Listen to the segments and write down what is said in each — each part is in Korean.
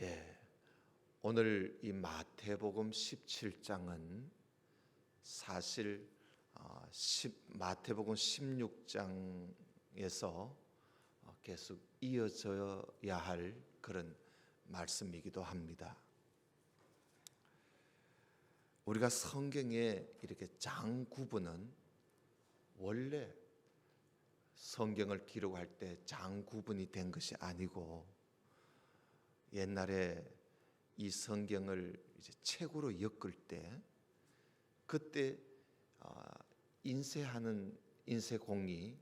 예, 오늘 이 마태복음 17장은 사실 마태복음 16장에서 계속 이어져야 할 그런 말씀이기도 합니다. 우리가 성경에 이렇게 장 구분은 원래 성경을 기록할 때 장 구분이 된 것이 아니고 옛날에 이 성경을 이제 책으로 엮을 때 그때 인쇄하는 인쇄공이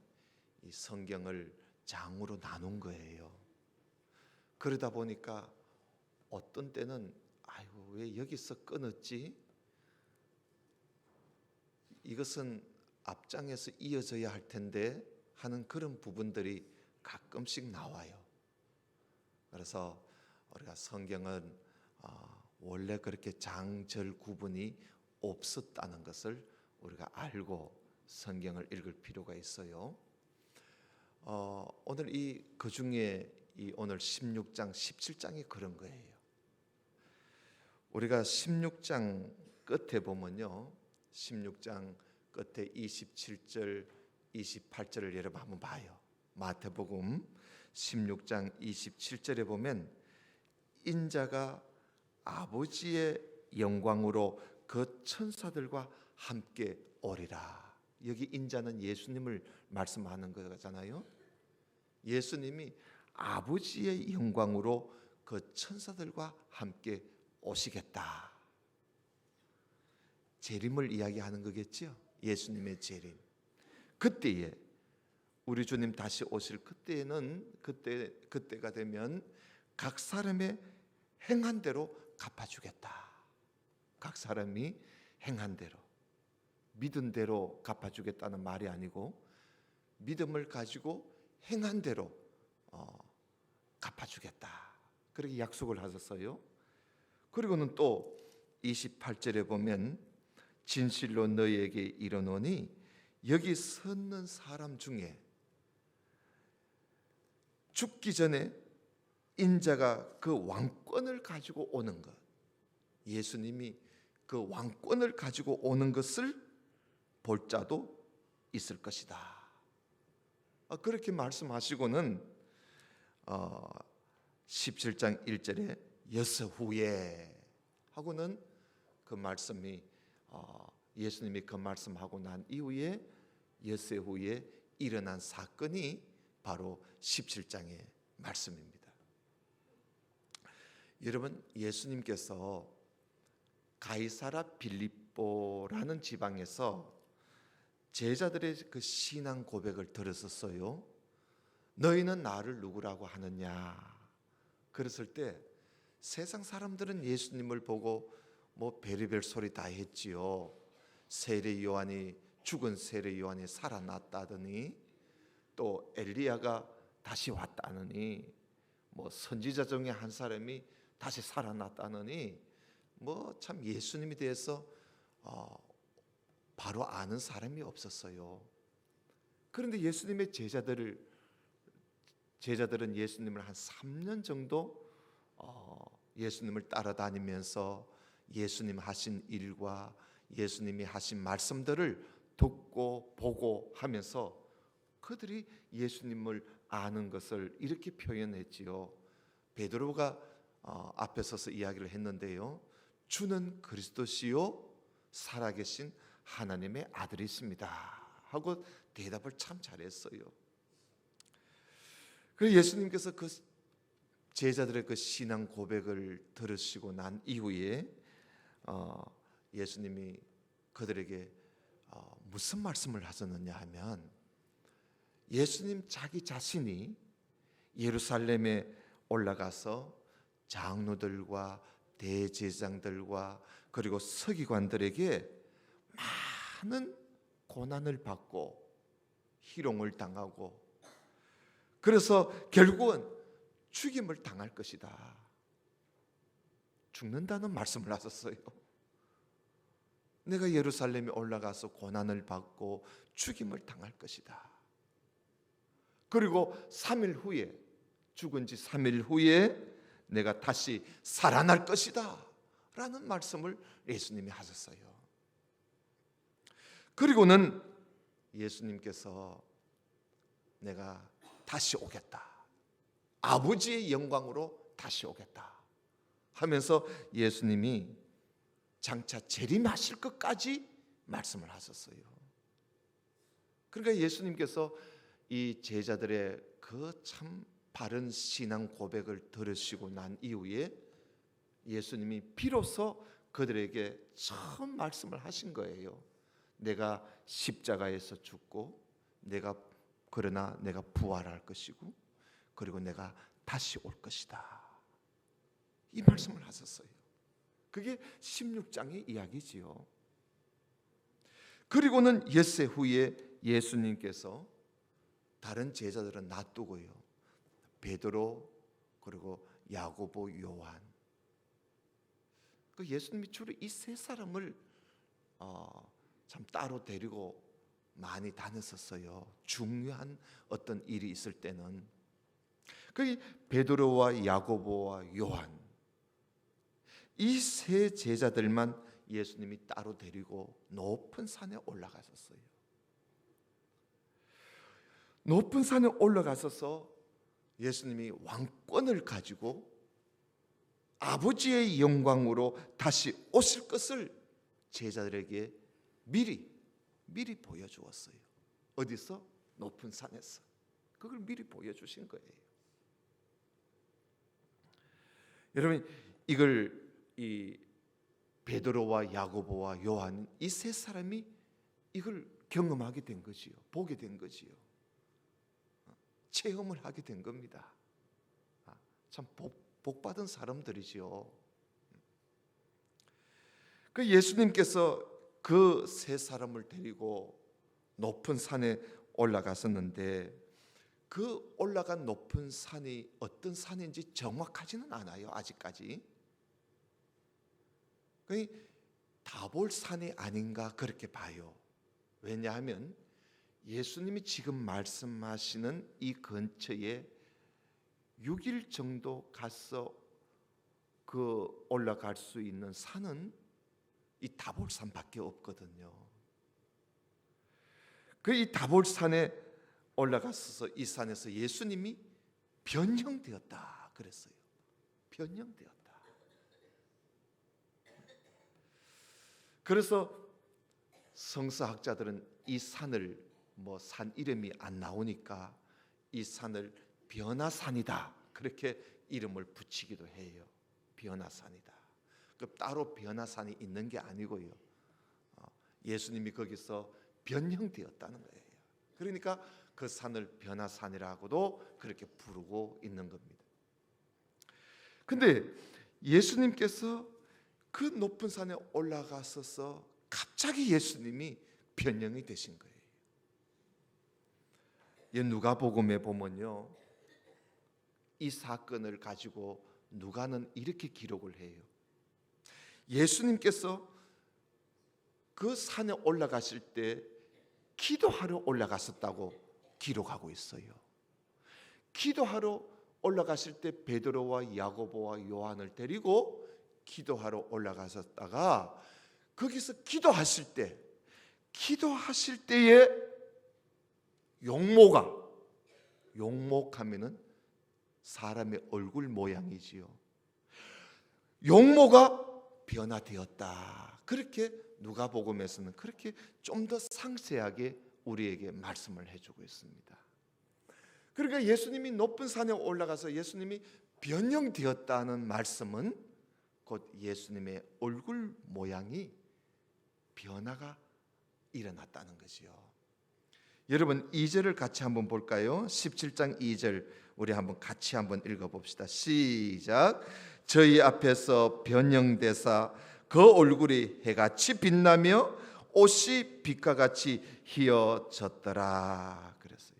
이 성경을 장으로 나눈 거예요. 그러다 보니까 어떤 때는 아이고 왜 여기서 끊었지? 이것은 앞장에서 이어져야 할 텐데 하는 그런 부분들이 가끔씩 나와요. 그래서 우리가 성경은 원래 그렇게 장절 구분이 없었다는 것을 우리가 알고 성경을 읽을 필요가 있어요. 오늘 그 중에 이 오늘 16장, 17장이 그런 거예요. 우리가 16장 끝에 보면요, 16장 끝에 27절, 28절을 여러분 한번 봐요. 마태복음 16장 27절에 보면 인자가 아버지의 영광으로 그 천사들과 함께 오리라. 여기 인자는 예수님을 말씀하는 거잖아요. 예수님이 아버지의 영광으로 그 천사들과 함께 오시겠다. 재림을 이야기하는 거겠죠. 예수님의 재림. 그때에 우리 주님 다시 오실 그때가 되면 각 사람의 행한 대로 갚아주겠다. 각 사람이 행한 대로, 믿은 대로 갚아주겠다는 말이 아니고 믿음을 가지고 행한 대로 갚아주겠다. 그렇게 약속을 하셨어요. 그리고는 또 28절에 보면 진실로 너희에게 이르노니 여기 섰는 사람 중에 죽기 전에 인자가 그 왕권을 가지고 오는 것, 예수님이 그 왕권을 가지고 오는 것을 볼 자도 있을 것이다. 그렇게 말씀하시고는 17장 1절에 여섯 후에 하고는 그 말씀이 예수님이 그 말씀하고 난 이후에 엿새 후에 일어난 사건이 바로 17장의 말씀입니다. 여러분, 예수님께서 가이사라 빌립보라는 지방에서 제자들의 그 신앙 고백을 들었었어요. 너희는 나를 누구라고 하느냐? 그랬을 때 세상 사람들은 예수님을 보고 뭐 별의별 소리 다 했지요. 죽은 세례 요한이 살아났다더니 또 엘리야가 다시 왔다느니 뭐 선지자 중에 한 사람이 다시 살아났다느니 뭐 참 예수님에 대해서 바로 아는 사람이 없었어요. 그런데 예수님의 제자들은 예수님을 한 3년 정도 예수님을 따라다니면서 예수님 하신 일과 예수님이 하신 말씀들을 듣고 보고 하면서 그들이 예수님을 아는 것을 이렇게 표현했지요. 베드로가 앞에 서서 이야기를 했는데요. 주는 그리스도시요 살아계신 하나님의 아들이십니다 하고 대답을 참 잘했어요. 그래서 예수님께서 그 제자들의 그 신앙 고백을 들으시고 난 이후에 예수님이 그들에게 무슨 말씀을 하셨느냐 하면 예수님 자기 자신이 예루살렘에 올라가서 장로들과 대제사장들과 그리고 서기관들에게 많은 고난을 받고 희롱을 당하고 그래서 결국은 죽임을 당할 것이다. 죽는다는 말씀을 하셨어요. 내가 예루살렘에 올라가서 고난을 받고 죽임을 당할 것이다. 그리고 3일 후에 죽은 지 3일 후에 내가 다시 살아날 것이다 라는 말씀을 예수님이 하셨어요. 그리고는 예수님께서 내가 다시 오겠다, 아버지의 영광으로 다시 오겠다 하면서 예수님이 장차 재림하실 것까지 말씀을 하셨어요. 그러니까 예수님께서 이 제자들의 그 참 바른 신앙 고백을 들으시고 난 이후에 예수님이 비로소 그들에게 처음 말씀을 하신 거예요. 내가 십자가에서 죽고 그러나 내가 부활할 것이고 그리고 내가 다시 올 것이다, 이 말씀을 하셨어요. 그게 16장의 이야기지요. 그리고는 엿새 후에 예수님께서 다른 제자들은 놔두고요, 베드로 그리고 야고보, 요한, 그 예수님이 주로 이 세 사람을 참 따로 데리고 많이 다녔었어요. 중요한 어떤 일이 있을 때는. 그 베드로와 야고보와 요한, 이 세 제자들만 예수님이 따로 데리고 높은 산에 올라가셨어요. 높은 산에 올라가셔서 예수님이 왕권을 가지고 아버지의 영광으로 다시 오실 것을 제자들에게 미리 보여주었어요. 어디서? 높은 산에서. 그걸 미리 보여주신 거예요. 여러분, 이걸 이 베드로와 야고보와 요한, 이 세 사람이 이걸 경험하게 된 거지요. 보게 된 거지요. 체험을 하게 된 겁니다. 참 복받은 사람들이지요. 그 예수님께서 그 세 사람을 데리고 높은 산에 올라갔었는데, 그 올라간 높은 산이 어떤 산인지 정확하지는 않아요, 아직까지. 다볼산이 아닌가 그렇게 봐요. 왜냐하면 예수님이 지금 말씀하시는 이 근처에 6일 정도 가서 그 올라갈 수 있는 산은 이 다볼산밖에 없거든요. 그 이 다볼산에 올라가서 이 산에서 예수님이 변형되었다 그랬어요. 변형되었다. 그래서 성서학자들은 이 산을 산 이름이 안 나오니까 이 산을 변화산이다 그렇게 이름을 붙이기도 해요. 변화산이다. 그 따로 변화산이 있는 게 아니고요. 예수님이 거기서 변형되었다는 거예요. 그러니까 그 산을 변화산이라고도 그렇게 부르고 있는 겁니다. 근데 예수님께서 그 높은 산에 올라가셔서 갑자기 예수님이 변형이 되신 거예요. 누가복음에 보면요, 이 사건을 가지고 누가는 이렇게 기록을 해요. 예수님께서 그 산에 올라가실 때 기도하러 올라갔었다고 기록하고 있어요. 기도하러 올라가실 때 베드로와 야고보와 요한을 데리고 기도하러 올라가셨다가 거기서 기도하실 때에 용모하면은 사람의 얼굴 모양이지요. 용모가 변화되었다. 그렇게 누가복음에서는 그렇게 좀 더 상세하게 우리에게 말씀을 해주고 있습니다. 그러니까 예수님이 높은 산에 올라가서 예수님이 변형되었다는 말씀은 곧 예수님의 얼굴 모양이 변화가 일어났다는 것이요. 여러분 2절을 같이 한번 볼까요? 17장 2절 우리 한번 같이 한번 읽어봅시다. 시작. 저희 앞에서 변형되사 그 얼굴이 해같이 빛나며 옷이 빛과 같이 희어졌더라 그랬어요.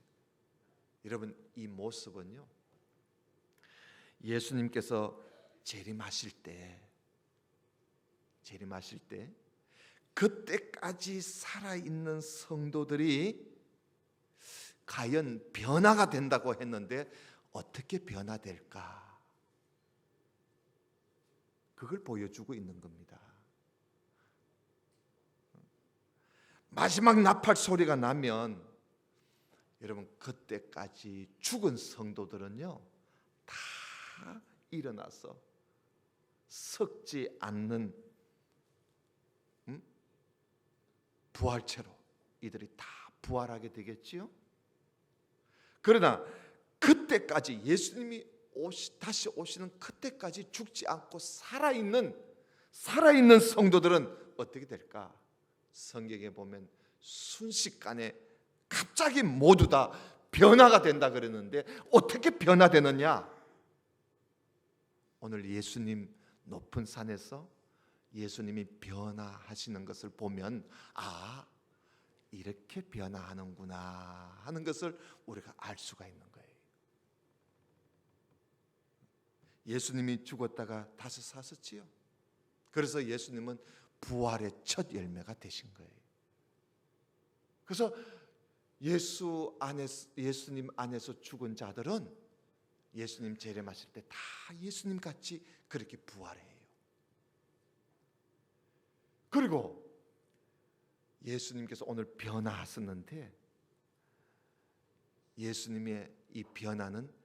여러분 이 모습은요, 예수님께서 재림하실 때 그때까지 살아있는 성도들이 과연 변화가 된다고 했는데 어떻게 변화될까? 그걸 보여주고 있는 겁니다. 마지막 나팔 소리가 나면 여러분 그때까지 죽은 성도들은요 다 일어나서 썩지 않는 부활체로 이들이 다 부활하게 되겠지요. 그러나 그때까지 예수님이 다시 오시는 그때까지 죽지 않고 살아있는 성도들은 어떻게 될까? 성경에 보면 순식간에 갑자기 모두 다 변화가 된다 그러는데 어떻게 변화되느냐? 오늘 예수님 높은 산에서 예수님이 변화하시는 것을 보면 이렇게 변화하는구나 하는 것을 우리가 알 수가 있는 거예요. 예수님이 죽었다가 다시 사셨지요. 그래서 예수님은 부활의 첫 열매가 되신 거예요. 그래서 예수님 안에서 죽은 자들은 예수님 재림하실 때 다 예수님 같이 그렇게 부활해요. 그리고 예수님께서 오늘 변화하셨는데 예수님의 이 변화는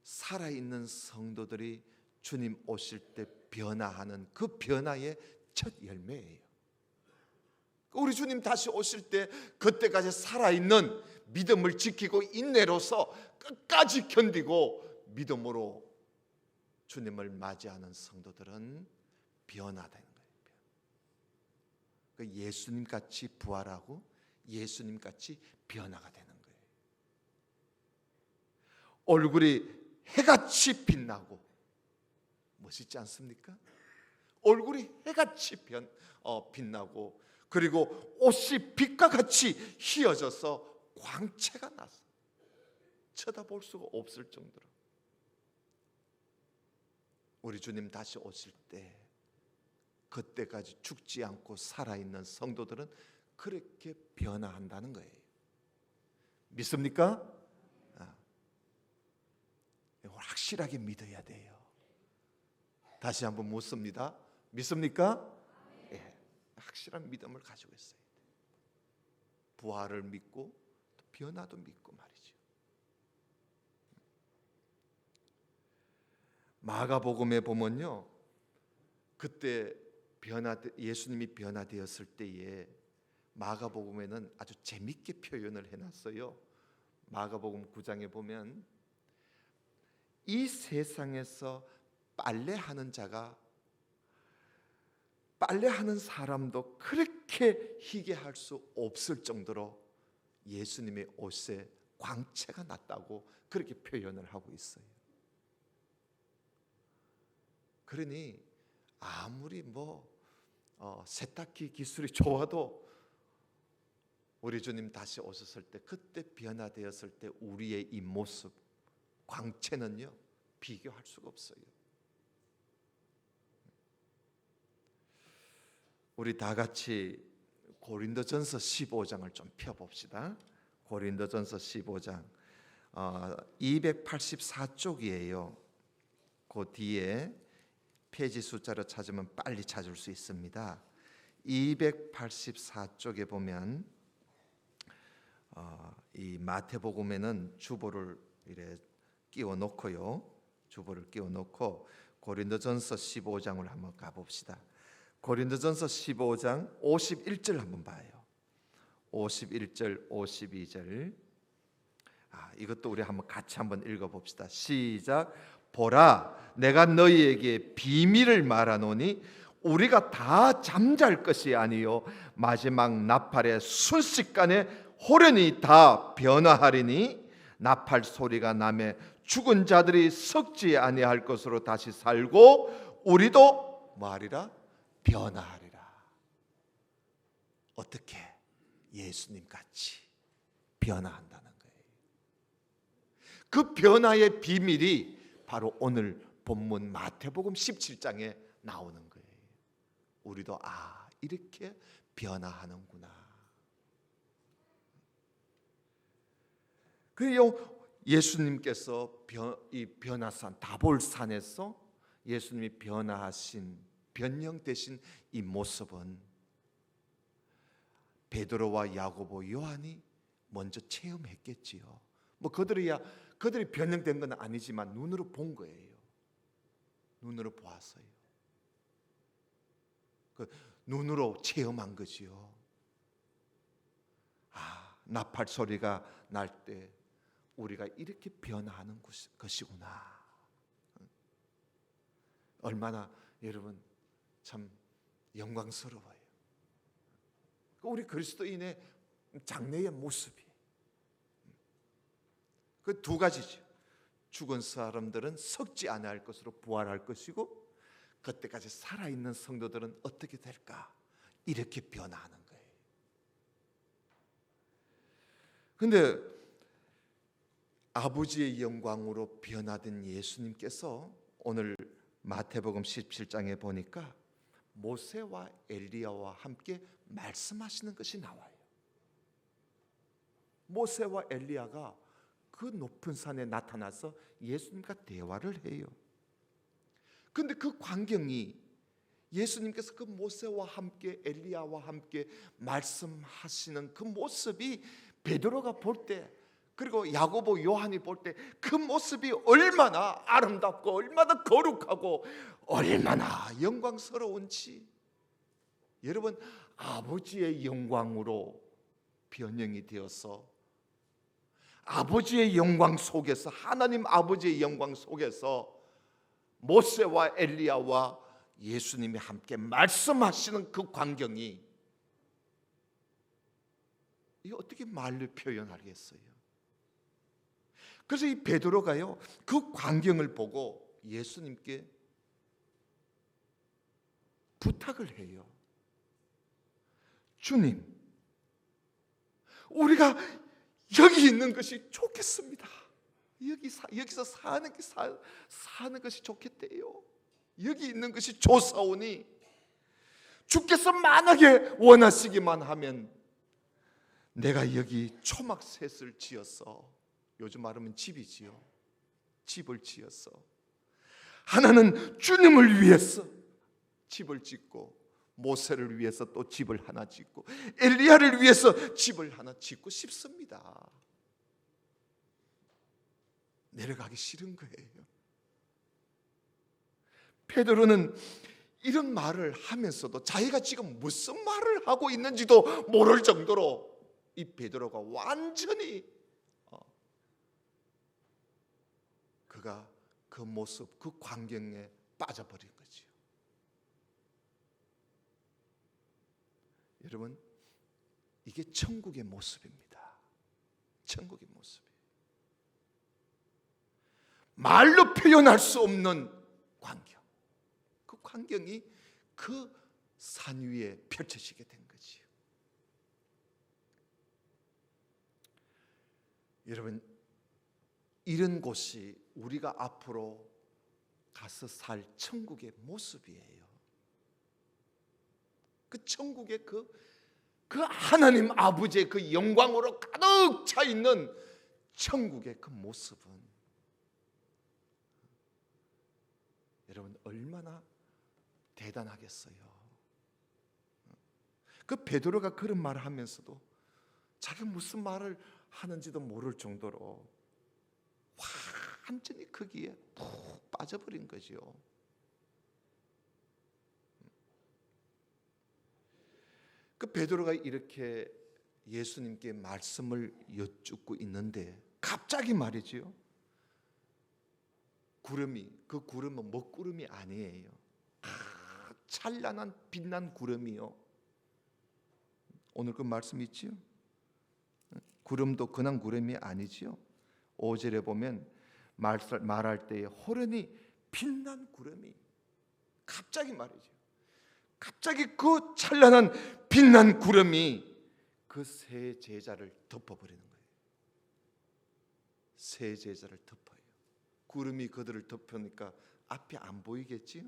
살아있는 성도들이 주님 오실 때 변화하는 그 변화의 첫 열매예요. 우리 주님 다시 오실 때 그때까지 살아있는 믿음을 지키고 인내로서 끝까지 견디고 믿음으로 주님을 맞이하는 성도들은 변화되는 거예요. 예수님같이 부활하고 예수님같이 변화가 되는 거예요. 얼굴이 해같이 빛나고 멋있지 않습니까? 얼굴이 해같이 빛나고 그리고 옷이 빛과 같이 휘어져서 광채가 나서 쳐다볼 수가 없을 정도로 우리 주님 다시 오실 때 그때까지 죽지 않고 살아있는 성도들은 그렇게 변화한다는 거예요. 믿습니까? 확실하게 믿어야 돼요. 다시 한번 묻습니다. 믿습니까? 예, 확실한 믿음을 가지고 있어야 돼요. 부활을 믿고 또 변화도 믿고 말이죠. 마가복음에 보면요, 그때 예수님이 변화되었을 때에 마가복음에는 아주 재밌게 표현을 해놨어요. 마가복음 9장에 보면 이 세상에서 빨래하는 사람도 그렇게 희게 할 수 없을 정도로 예수님의 옷에 광채가 났다고 그렇게 표현을 하고 있어요. 그러니 아무리 세탁기 기술이 좋아도 우리 주님 다시 오셨을 때 그때 변화되었을 때 우리의 이 모습 광채는요 비교할 수가 없어요. 우리 다 같이 고린도전서 15장을 좀 펴봅시다. 고린도전서 15장 284쪽이에요. 그 뒤에 페이지 숫자로 찾으면 빨리 찾을 수 있습니다. 284쪽에 보면 이 마태복음에는 주보를 이래 끼워 놓고요. 주보를 끼워 놓고 고린도전서 15장을 한번 가봅시다. 고린도전서 15장 51절 한번 봐요. 51절, 52절. 이것도 우리 같이 한번 읽어봅시다. 시작. 보라, 내가 너희에게 비밀을 말하노니 우리가 다 잠잘 것이 아니요 마지막 나팔의 순식간에 호련히 다 변화하리니 나팔 소리가 나매 죽은 자들이 썩지 아니할 것으로 다시 살고 우리도 뭐하리라? 변화하리라. 어떻게? 예수님 같이 변화한다는 거예요. 그 변화의 비밀이 바로 오늘 본문 마태복음 17장에 나오는 거예요. 우리도 이렇게 변화하는구나. 그래요. 예수님께서 이 변화산 다볼산에서 예수님이 변화하신, 변형되신 이 모습은 베드로와 야고보, 요한이 먼저 체험했겠지요. 뭐 그들이 변형된 건 아니지만 눈으로 본 거예요. 눈으로 보았어요. 그 눈으로 체험한 거지요. 나팔 소리가 날 때 우리가 이렇게 변화하는 것이구나. 얼마나 여러분 참 영광스러워요. 우리 그리스도인의 장래의 모습이 그 두 가지죠. 죽은 사람들은 썩지 아니할 것으로 부활할 것이고, 그때까지 살아있는 성도들은 어떻게 될까? 이렇게 변화하는 거예요. 근데 아버지의 영광으로 변화된 예수님께서 오늘 마태복음 17장에 보니까 모세와 엘리야와 함께 말씀하시는 것이 나와요. 모세와 엘리야가 그 높은 산에 나타나서 예수님과 대화를 해요. 근데 그 광경이, 예수님께서 그 모세와 함께 엘리야와 함께 말씀하시는 그 모습이 베드로가 볼 때, 그리고 야고보, 요한이 볼 때 그 모습이 얼마나 아름답고 얼마나 거룩하고 얼마나 영광스러운지, 여러분 아버지의 영광으로 변형이 되어서 아버지의 영광 속에서, 하나님 아버지의 영광 속에서 모세와 엘리야와 예수님이 함께 말씀하시는 그 광경이, 이거 어떻게 말로 표현하겠어요? 그래서 이 베드로가요, 그 광경을 보고 예수님께 부탁을 해요. 주님, 우리가 여기 있는 것이 좋겠습니다. 여기서 사는 것이 좋겠대요. 여기 있는 것이 좋사오니 주께서 만약에 원하시기만 하면 내가 여기 초막셋을 지어서, 요즘 말하면 집이지요. 집을 지어서 하나는 주님을 위해서 집을 짓고, 모세를 위해서 또 집을 하나 짓고, 엘리야를 위해서 집을 하나 짓고 싶습니다. 내려가기 싫은 거예요. 베드로는 이런 말을 하면서도 자기가 지금 무슨 말을 하고 있는지도 모를 정도로 이 베드로가 완전히 그가 그 모습, 그 광경에 빠져버린 거지요. 여러분, 이게 천국의 모습입니다. 천국의 모습. 말로 표현할 수 없는 광경. 그 광경이 그 산 위에 펼쳐지게 된 거지요. 여러분, 이런 곳이 우리가 앞으로 가서 살 천국의 모습이에요. 그 천국의 그 하나님 아버지의 그 영광으로 가득 차 있는 천국의 그 모습은 여러분 얼마나 대단하겠어요. 그 베드로가 그런 말을 하면서도 자기가 무슨 말을 하는지도 모를 정도로 완전히 거기에 푹 빠져버린 거죠. 그 베드로가 이렇게 예수님께 말씀을 여쭙고 있는데 갑자기 말이지요, 구름이, 그 구름은 먹구름이 아니에요. 찬란한 빛난 구름이요. 오늘 그 말씀 있지요? 구름도 그냥 구름이 아니지요. 5절에 보면 말할 때에 호련히 빛난 구름이, 갑자기 말이죠, 갑자기 그 찬란한 빛난 구름이 그 세 제자를 덮어버리는 거예요. 세 제자를 덮어요. 구름이 그들을 덮으니까 앞이 안 보이겠지요?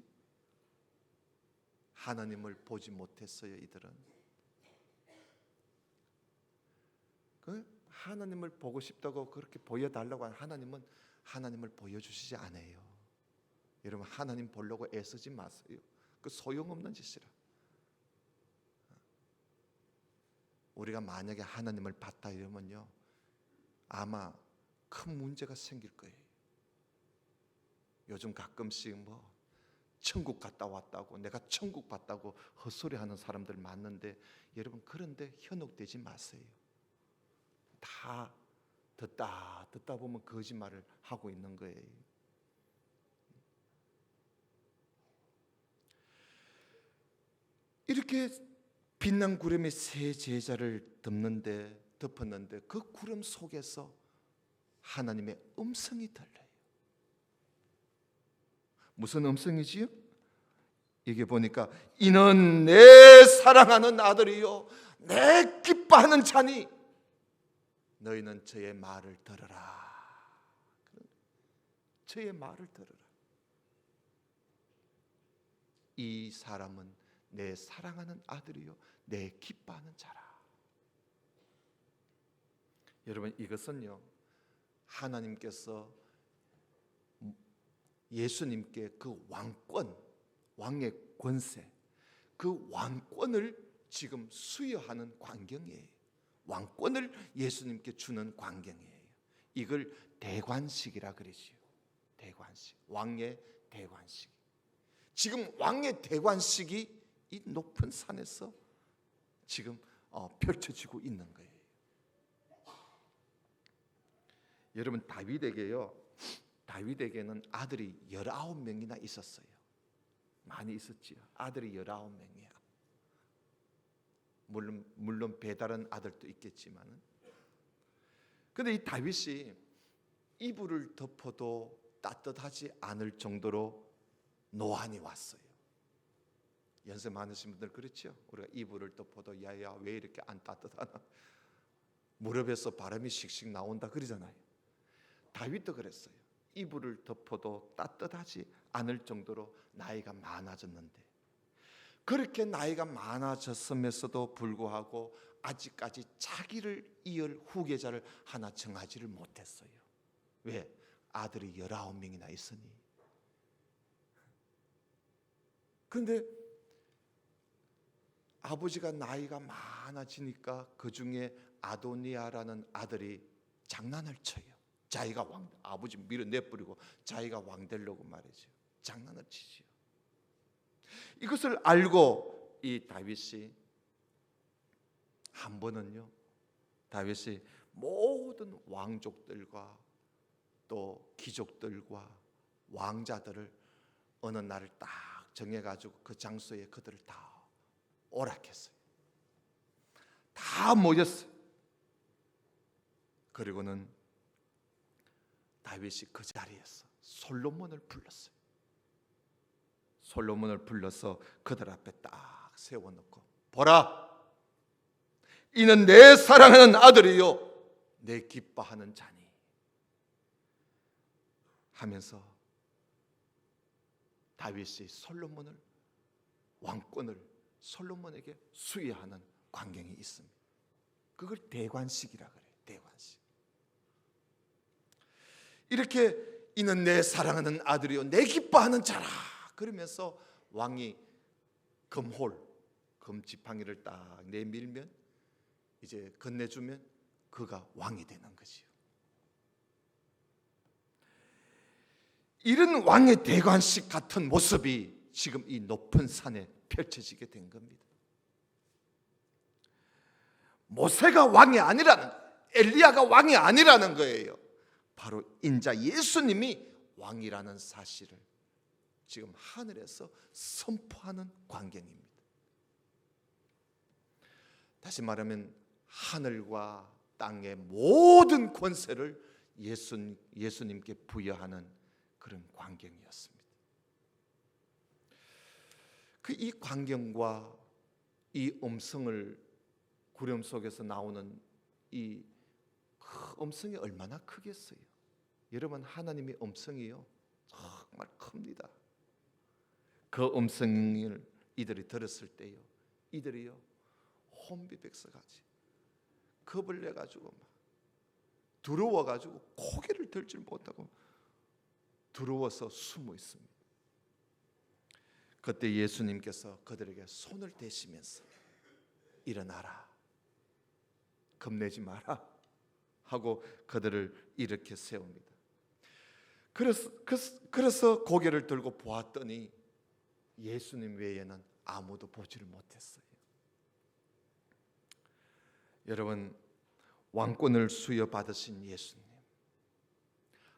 하나님을 보지 못했어요. 이들은 그 하나님을 보고 싶다고 그렇게 보여달라고 하는 하나님은 하나님을 보여주시지 않아요. 여러분, 하나님 보려고 애쓰지 마세요. 그 소용없는 짓이라. 우리가 만약에 하나님을 봤다 이러면요, 아마 큰 문제가 생길 거예요. 요즘 가끔씩 뭐 천국 갔다 왔다고, 내가 천국 봤다고 헛소리하는 사람들 많는데, 여러분, 그런데 현혹되지 마세요. 다 듣다 보면 거짓말을 하고 있는 거예요. 이렇게 빛난 구름이 세 제자를 덮었는데 그 구름 속에서 하나님의 음성이 들려요. 무슨 음성이지요? 이게 보니까 이는 내 사랑하는 아들이요 내 기뻐하는 자니 너희는 저의 말을 들으라. 저의 말을 들으라. 이 사람은 내 사랑하는 아들이요 내 기뻐하는 자라. 여러분, 이것은요, 하나님께서 예수님께 그 왕권, 왕의 권세, 그 왕권을 지금 수여하는 광경이에요. 왕권을 예수님께 주는 광경이에요. 이걸 대관식이라 그러지요. 대관식, 왕의 대관식. 지금 왕의 대관식이 이 높은 산에서 지금 펼쳐지고 있는 거예요. 여러분, 다윗에게는 아들이 19명이나 있었어요. 많이 있었지요. 아들이 19명이야. 물론 배다른 아들도 있겠지만, 근데 이 다윗이 이불을 덮어도 따뜻하지 않을 정도로 노안이 왔어요. 연세 많으신 분들 그렇죠? 우리가 이불을 덮어도 야야 왜 이렇게 안 따뜻하나, 무릎에서 바람이 씩씩 나온다 그러잖아요. 다윗도 그랬어요. 이불을 덮어도 따뜻하지 않을 정도로 나이가 많아졌는데, 그렇게 나이가 많아졌음에도 불구하고 아직까지 자기를 이을 후계자를 하나 정하지를 못했어요. 왜? 아들이 19명이나 있으니. 그런데 아버지가 나이가 많아지니까 그 중에 아도니아라는 아들이 장난을 쳐요. 자기가 아버지 밀어내버리고 자기가 왕 되려고 말이죠. 장난을 치지요. 이것을 알고 이 다윗이 한 번은요, 다윗이 모든 왕족들과 또 귀족들과 왕자들을 어느 날을 딱 정해가지고 그 장소에 그들을 다 오락했어요. 다 모였어요. 그리고는 다윗이 그 자리에서 솔로몬을 불렀어요. 솔로몬을 불러서 그들 앞에 딱 세워놓고, 보라, 이는 내 사랑하는 아들이요 내 기뻐하는 자니 하면서 다윗이 솔로몬을, 왕권을 솔로몬에게 수여하는 광경이 있습니다. 그걸 대관식이라 그래요. 대관식. 이렇게 이는 내 사랑하는 아들이요 내 기뻐하는 자라 그러면서 왕이 금지팡이를 딱 내밀면, 이제 건네주면 그가 왕이 되는 거지요. 이런 왕의 대관식 같은 모습이 지금 이 높은 산에 펼쳐지게 된 겁니다. 모세가 왕이 아니라는 거예요. 엘리야가 왕이 아니라는 거예요. 바로 인자 예수님이 왕이라는 사실을 지금 하늘에서 선포하는 광경입니다. 다시 말하면 하늘과 땅의 모든 권세를 예수님께 부여하는 그런 광경이었습니다. 이 광경과 이 음성을, 구름 속에서 나오는 이 음성이 얼마나 크겠어요. 여러분, 하나님의 음성이요 정말 큽니다. 그 음성을 이들이 들었을 때요, 이들이요 혼비백석하지, 겁을 내가지고 막 두려워가지고 고개를 들지 못하고 두려워서 숨어 있습니다. 그때 예수님께서 그들에게 손을 대시면서 일어나라, 겁내지 마라 하고 그들을 일으켜 세웁니다. 그래서 고개를 들고 보았더니 예수님 외에는 아무도 보지를 못했어요. 여러분, 왕권을 수여받으신 예수님,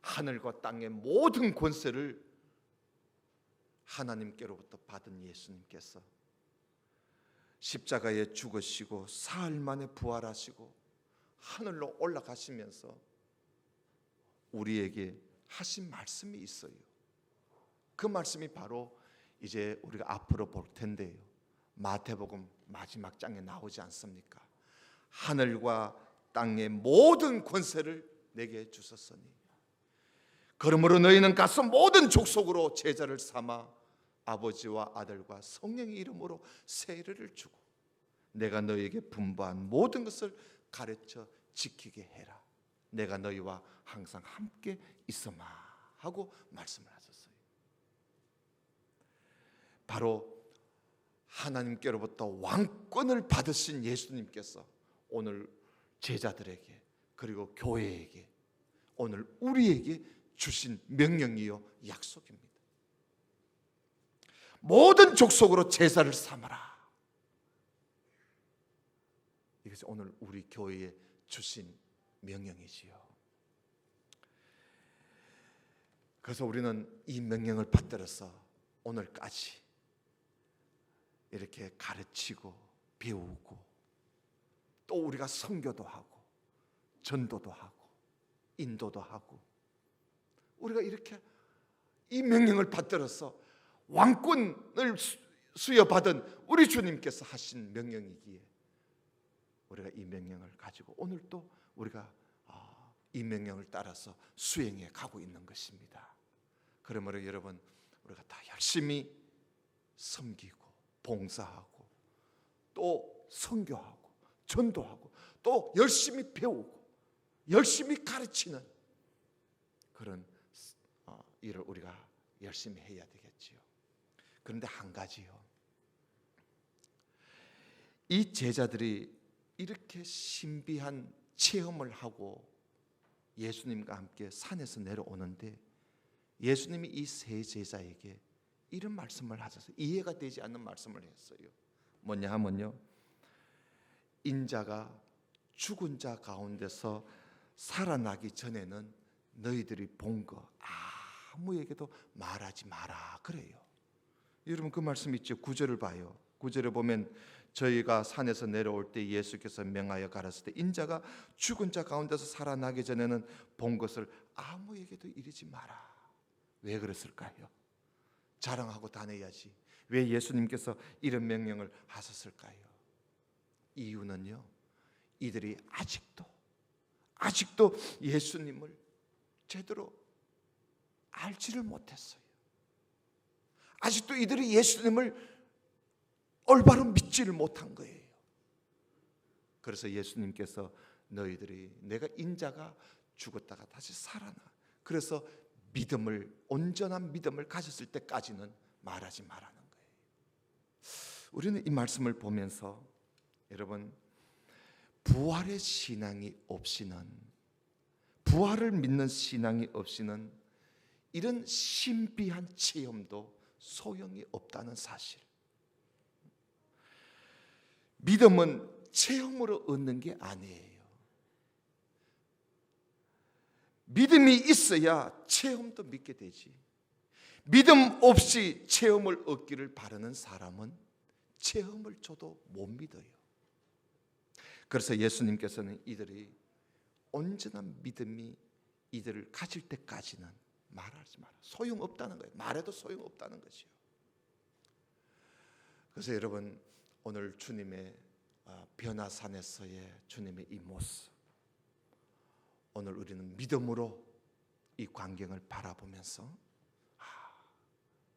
하늘과 땅의 모든 권세를 하나님께로부터 받은 예수님께서 십자가에 죽으시고 사흘 만에 부활하시고 하늘로 올라가시면서 우리에게 하신 말씀이 있어요. 그 말씀이 바로 이제 우리가 앞으로 볼 텐데요, 마태복음 마지막 장에 나오지 않습니까? 하늘과 땅의 모든 권세를 내게 주셨으니 그러므로 너희는 가서 모든 족속으로 제자를 삼아 아버지와 아들과 성령의 이름으로 세례를 주고 내가 너희에게 분부한 모든 것을 가르쳐 지키게 해라. 내가 너희와 항상 함께 있어마 하고 말씀을 하셨어요. 바로 하나님께로부터 왕권을 받으신 예수님께서 오늘 제자들에게 그리고 교회에게 오늘 우리에게 주신 명령이요 약속입니다. 모든 족속으로 제자를 삼아라. 이것이 오늘 우리 교회에 주신 명령이지요. 그래서 우리는 이 명령을 받들어서 오늘까지 이렇게 가르치고 배우고 또 우리가 선교도 하고 전도도 하고 인도도 하고 우리가 이렇게 이 명령을 받들어서 왕권을 수여받은 우리 주님께서 하신 명령이기에 우리가 이 명령을 가지고 오늘 또 우리가 이 명령을 따라서 수행해 가고 있는 것입니다. 그러므로 여러분, 우리가 다 열심히 섬기고 봉사하고 또 선교하고 전도하고 또 열심히 배우고 열심히 가르치는 그런 일을 우리가 열심히 해야 되겠지요. 그런데 한 가지요, 이 제자들이 이렇게 신비한 체험을 하고 예수님과 함께 산에서 내려오는데 예수님이 이 세 제자에게 이런 말씀을 하셔서 이해가 되지 않는 말씀을 했어요. 뭐냐 하면요, 인자가 죽은 자 가운데서 살아나기 전에는 너희들이 본 거 아무에게도 말하지 마라 그래요. 여러분, 그 말씀 있죠? 9절을 봐요. 9절에 보면 저희가 산에서 내려올 때 예수께서 명하여 가라사대 때 인자가 죽은 자 가운데서 살아나기 전에는 본 것을 아무에게도 이르지 마라. 왜 그랬을까요? 자랑하고 다녀야지. 왜 예수님께서 이런 명령을 하셨을까요? 이유는요, 이들이 아직도 예수님을 제대로 알지를 못했어요. 아직도 이들이 예수님을 올바로 믿지를 못한 거예요. 그래서 예수님께서 너희들이 내가 인자가 죽었다가 다시 살아나, 그래서 온전한 믿음을 가졌을 때까지는 말하지 말라는 거예요. 우리는 이 말씀을 보면서 여러분, 부활의 신앙이 없이는, 부활을 믿는 신앙이 없이는 이런 신비한 체험도 소용이 없다는 사실. 믿음은 체험으로 얻는 게 아니에요. 믿음이 있어야 체험도 믿게 되지. 믿음 없이 체험을 얻기를 바라는 사람은 체험을 줘도 못 믿어요. 그래서 예수님께서는 이들이 온전한 믿음이 이들을 가질 때까지는 말하지 마라. 소용없다는 거예요. 말해도 소용없다는 것이요. 그래서 여러분, 오늘 주님의 변화산에서의 주님의 이 모습, 오늘 우리는 믿음으로 이 광경을 바라보면서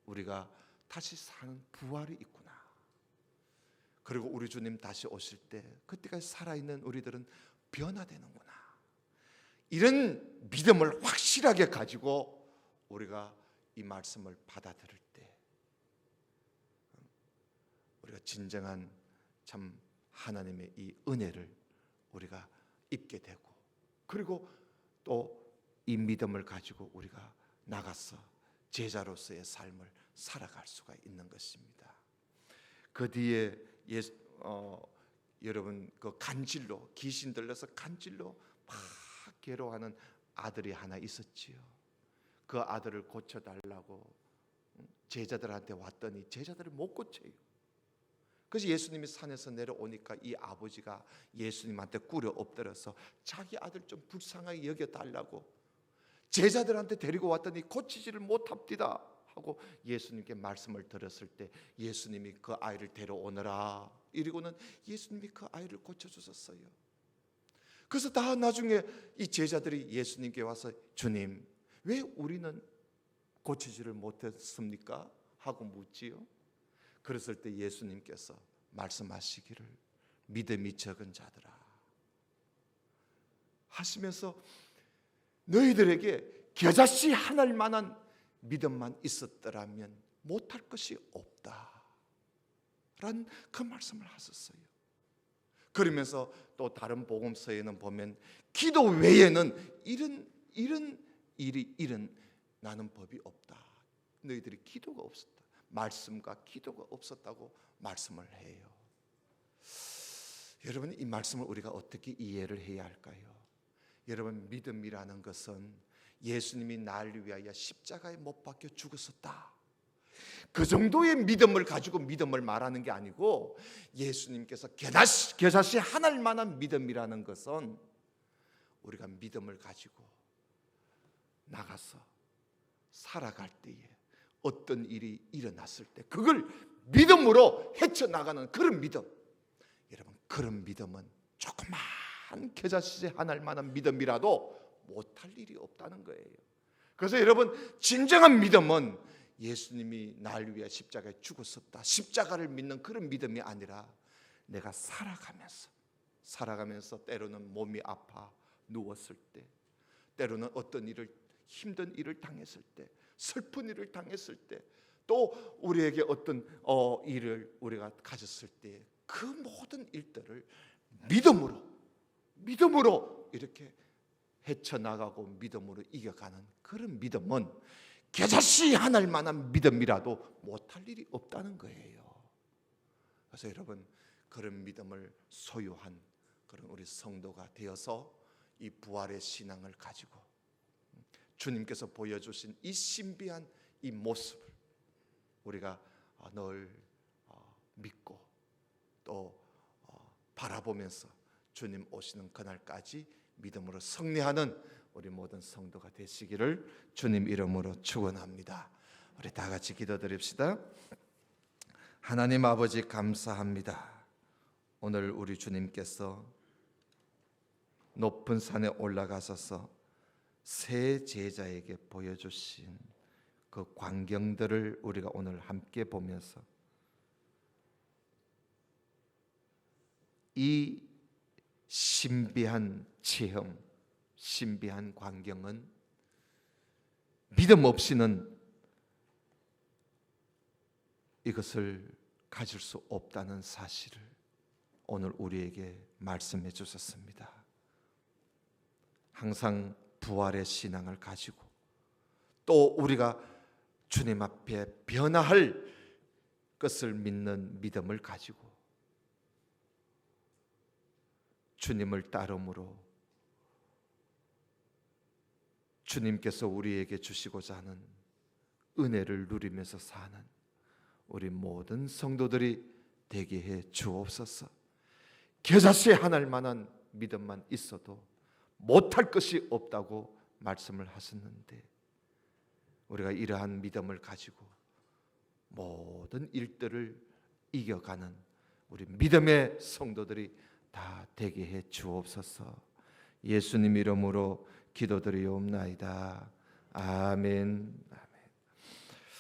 우리가 다시 사는 부활이 있구나. 그리고 우리 주님 다시 오실 때 그때까지 살아있는 우리들은 변화되는구나. 이런 믿음을 확실하게 가지고 우리가 이 말씀을 받아들일 때 우리가 진정한 참 하나님의 이 은혜를 우리가 입게 되고, 그리고 또 이 믿음을 가지고 우리가 나가서 제자로서의 삶을 살아갈 수가 있는 것입니다. 그 뒤에 여러분 그 간질로, 귀신 들려서 간질로 막 괴로워하는 아들이 하나 있었지요. 그 아들을 고쳐달라고 제자들한테 왔더니 제자들을 못 고쳐요. 그래서 예수님이 산에서 내려오니까 이 아버지가 예수님한테 꿇어 엎드려서 자기 아들 좀 불쌍하게 여겨달라고 제자들한테 데리고 왔더니 고치지를 못합디다 하고 예수님께 말씀을 드렸을 때 예수님이 그 아이를 데려오너라 이러고는 예수님이 그 아이를 고쳐주셨어요. 그래서 다 나중에 이 제자들이 예수님께 와서 주님, 왜 우리는 고치지를 못했습니까? 하고 묻지요. 그랬을 때 예수님께서 말씀하시기를 믿음이 적은 자들아 하시면서 너희들에게 겨자씨 하나일 만한 믿음만 있었더라면 못할 것이 없다 라는 그 말씀을 하셨어요. 그러면서 또 다른 복음서에는 보면 기도 외에는 이런 일이 일어나는 법이 없다. 너희들이 기도가 없었다, 말씀과 기도가 없었다고 말씀을 해요. 여러분, 이 말씀을 우리가 어떻게 이해를 해야 할까요? 여러분, 믿음이라는 것은 예수님이 나를 위하여 십자가에 못 박혀 죽었었다, 그 정도의 믿음을 가지고 믿음을 말하는 게 아니고, 예수님께서 겨자씨 하나일 만한 믿음이라는 것은 우리가 믿음을 가지고 나가서 살아갈 때에 어떤 일이 일어났을 때 그걸 믿음으로 헤쳐나가는 그런 믿음. 여러분, 그런 믿음은 조그만 겨자씨 하나일 만한 믿음이라도 못할 일이 없다는 거예요. 그래서 여러분, 진정한 믿음은 예수님이 나를 위해 십자가에 죽었었다, 십자가를 믿는 그런 믿음이 아니라 내가 살아가면서 때로는 몸이 아파 누웠을 때, 때로는 어떤 힘든 일을 당했을 때, 슬픈 일을 당했을 때, 또 우리에게 어떤 일을 우리가 가졌을 때 그 모든 일들을 믿음으로 이렇게 헤쳐나가고 믿음으로 이겨가는 그런 믿음은 겨자씨 하나일 만한 믿음이라도 못할 일이 없다는 거예요. 그래서 여러분, 그런 믿음을 소유한 그런 우리 성도가 되어서 이 부활의 신앙을 가지고 주님께서 보여주신 이 신비한 이 모습을 우리가 늘 믿고 또 바라보면서 주님 오시는 그날까지 믿음으로 승리하는 우리 모든 성도가 되시기를 주님 이름으로 축원합니다. 우리 다 같이 기도드립시다. 하나님 아버지, 감사합니다. 오늘 우리 주님께서 높은 산에 올라가셔서 새 제자에게 보여주신 그 광경들을 우리가 오늘 함께 보면서 이 신비한 체험, 신비한 광경은 믿음 없이는 이것을 가질 수 없다는 사실을 오늘 우리에게 말씀해 주셨습니다. 항상 부활의 신앙을 가지고 또 우리가 주님 앞에 변화할 것을 믿는 믿음을 가지고 주님을 따름으로 주님께서 우리에게 주시고자 하는 은혜를 누리면서 사는 우리 모든 성도들이 되게 해 주옵소서. 겨자씨 하나일 만한 믿음만 있어도 못할 것이 없다고 말씀을 하셨는데, 우리가 이러한 믿음을 가지고 모든 일들을 이겨가는 우리 믿음의 성도들이 다 되게 해 주옵소서. 예수님 이름으로 기도드리옵나이다. 아멘.